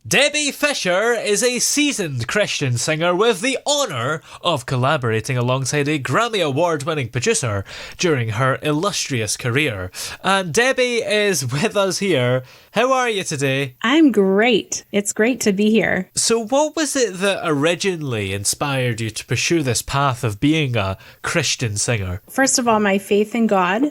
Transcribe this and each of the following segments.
Debbie Fisher is a seasoned Christian singer with the honour of collaborating alongside a Grammy Award-winning producer during her illustrious career. And Debbie is with us here. How are you today? I'm great. It's great to be here. So what was it that originally inspired you to pursue this path of being a Christian singer? First of all, my faith in God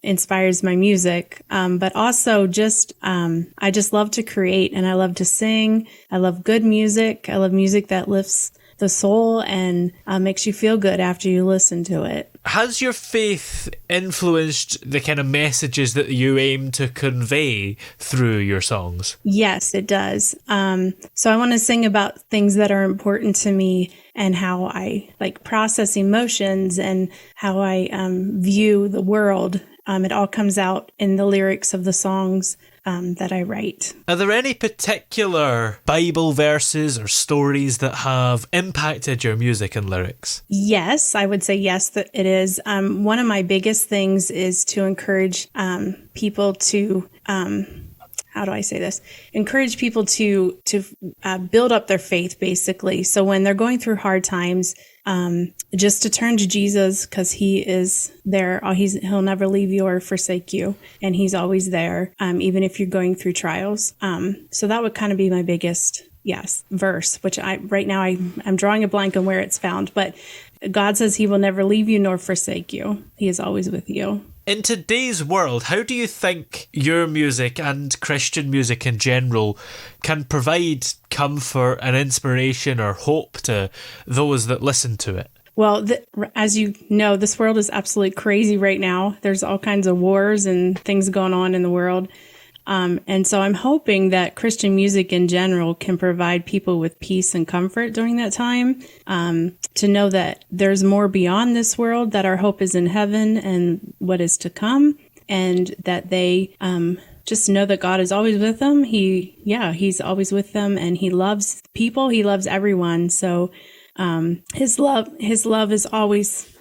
inspires my music, but also I just love to create and I love to sing. I love good music. I love music that lifts the soul and makes you feel good after you listen to it. Has your faith influenced the kind of messages that you aim to convey through your songs? Yes, it does. So I want to sing about things that are important to me and how I process emotions and how I view the world. It all comes out in the lyrics of the songs that I write. Are there any particular Bible verses or stories that have impacted your music and lyrics? Yes, I would say yes, that it is. One of my biggest things is to encourage people to, how do I say this? Encourage people to build up their faith, basically. So when they're going through hard times, just to turn to Jesus, because he is there. He'll never leave you or forsake you. And he's always there, even if you're going through trials. So that would kind of be my biggest, verse, which right now I'm drawing a blank on where it's found. But God says he will never leave you nor forsake you. He is always with you. In today's world, how do you think your music and Christian music in general can provide comfort and inspiration or hope to those that listen to it? Well, as you know, this world is absolutely crazy right now. There's all kinds of wars and things going on in the world. And so I'm hoping that Christian music in general can provide people with peace and comfort during that time, to know that there's more beyond this world, that our hope is in heaven and what is to come, and that they just know that God is always with them. He's always with them, and he loves people. He loves everyone. So his love is always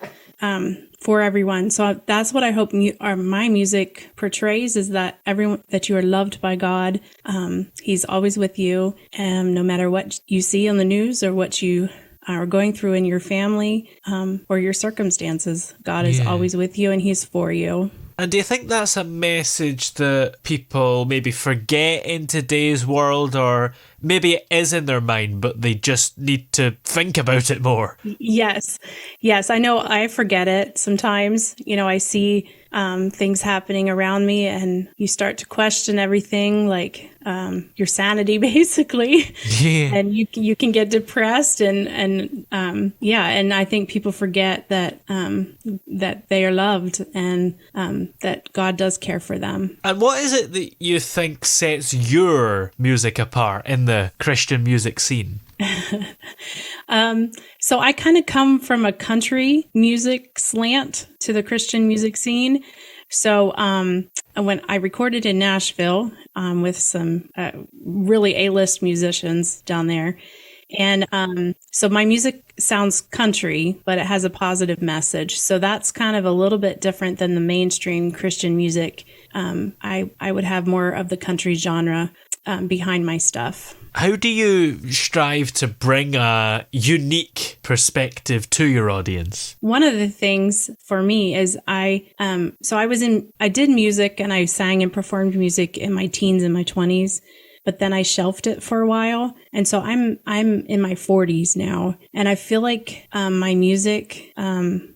for everyone. So that's what I hope my music portrays, is that that you are loved by God. He's always with you, and no matter what you see on the news or what you are going through in your family or your circumstances, God is always with you and he's for you. And do you think that's a message that people maybe forget in today's world, or maybe it is in their mind, but they just need to think about it more? Yes. I know I forget it sometimes. I see things happening around me and you start to question everything, like your sanity, basically. Yeah. And you can get depressed and I think people forget that that they are loved and that God does care for them. And what is it that you think sets your music apart in the Christian music scene? So I kind of come from a country music slant to the Christian music scene. So when I recorded in Nashville with some really A-list musicians down there, and so my music sounds country, but it has a positive message. So that's kind of a little bit different than the mainstream Christian music. I would have more of the country genre behind my stuff. How do you strive to bring a unique perspective to your audience? One of the things for me is I did music and I sang and performed music in my teens and my 20s, but then I shelved it for a while. And so I'm in my 40s now, and I feel like my music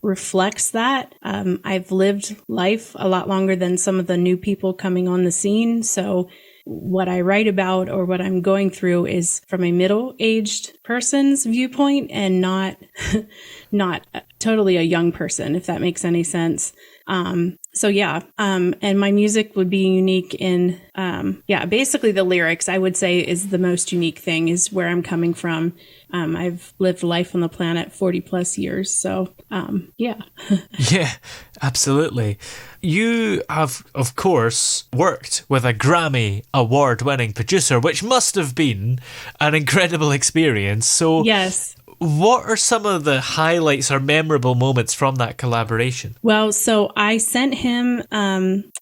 reflects that. I've lived life a lot longer than some of the new people coming on the scene. So what I write about or what I'm going through is from a middle-aged person's viewpoint and not totally a young person, if that makes any sense. And my music would be unique in, basically the lyrics, I would say, is the most unique thing, is where I'm coming from. I've lived life on the planet 40 plus years. So, yeah. Yeah, absolutely. You have, of course, worked with a Grammy award-winning producer, which must have been an incredible experience. So, yes. what are some of the highlights or memorable moments from that collaboration? Well, so I sent him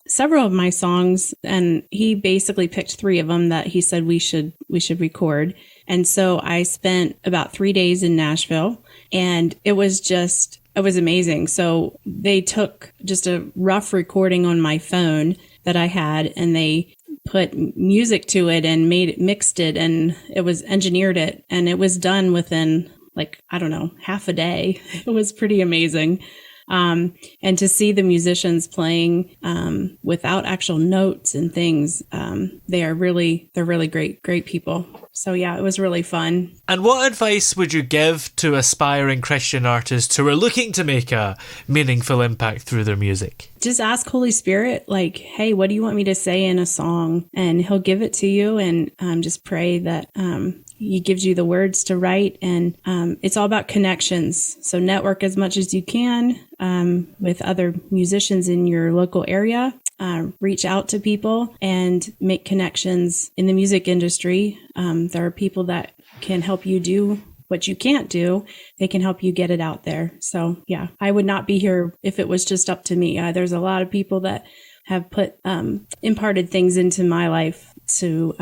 several of my songs, and he basically picked 3 of them that he said we should record. And so I spent about 3 days in Nashville, and it was amazing. So they took just a rough recording on my phone that I had, and they put music to it and mixed it, and it was engineered it, and it was done within half a day. It was pretty amazing. And to see the musicians playing without actual notes and things, they're really great people. So yeah, it was really fun. And what advice would you give to aspiring Christian artists who are looking to make a meaningful impact through their music? Just ask Holy Spirit, like, hey, what do you want me to say in a song? And he'll give it to you, and just pray that he gives you the words to write. And it's all about connections. So network as much as you can with other musicians in your local area. Reach out to people and make connections in the music industry. There are people that can help you do what you can't do. They can help you get it out there. So yeah, I would not be here if it was just up to me. There's a lot of people that have imparted things into my life to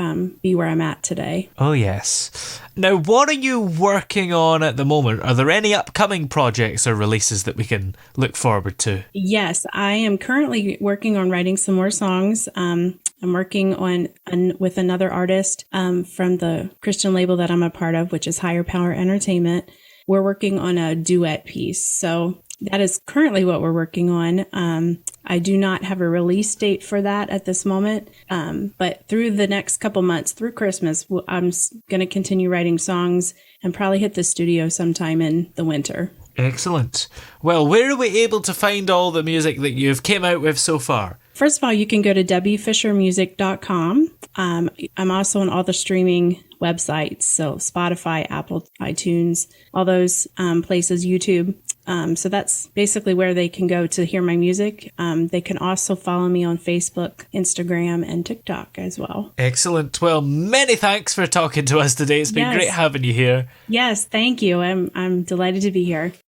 be where I'm at today. Oh, yes. Now, what are you working on at the moment? Are there any upcoming projects or releases that we can look forward to? Yes, I am currently working on writing some more songs. I'm working with another artist from the Christian label that I'm a part of, which is Higher Power Entertainment. We're working on a duet piece. So that is currently what we're working on. I do not have a release date for that at this moment. But through the next couple months, through Christmas, I'm going to continue writing songs and probably hit the studio sometime in the winter. Excellent. Well, where are we able to find all the music that you've came out with so far? First of all, you can go to wfishermusic.com. I'm also on all the streaming websites, so Spotify, Apple, iTunes, all those places, YouTube. So that's basically where they can go to hear my music. They can also follow me on Facebook, Instagram, and TikTok as well. Excellent. Well, many thanks for talking to us today. It's been great having you here. Yes, thank you. I'm delighted to be here.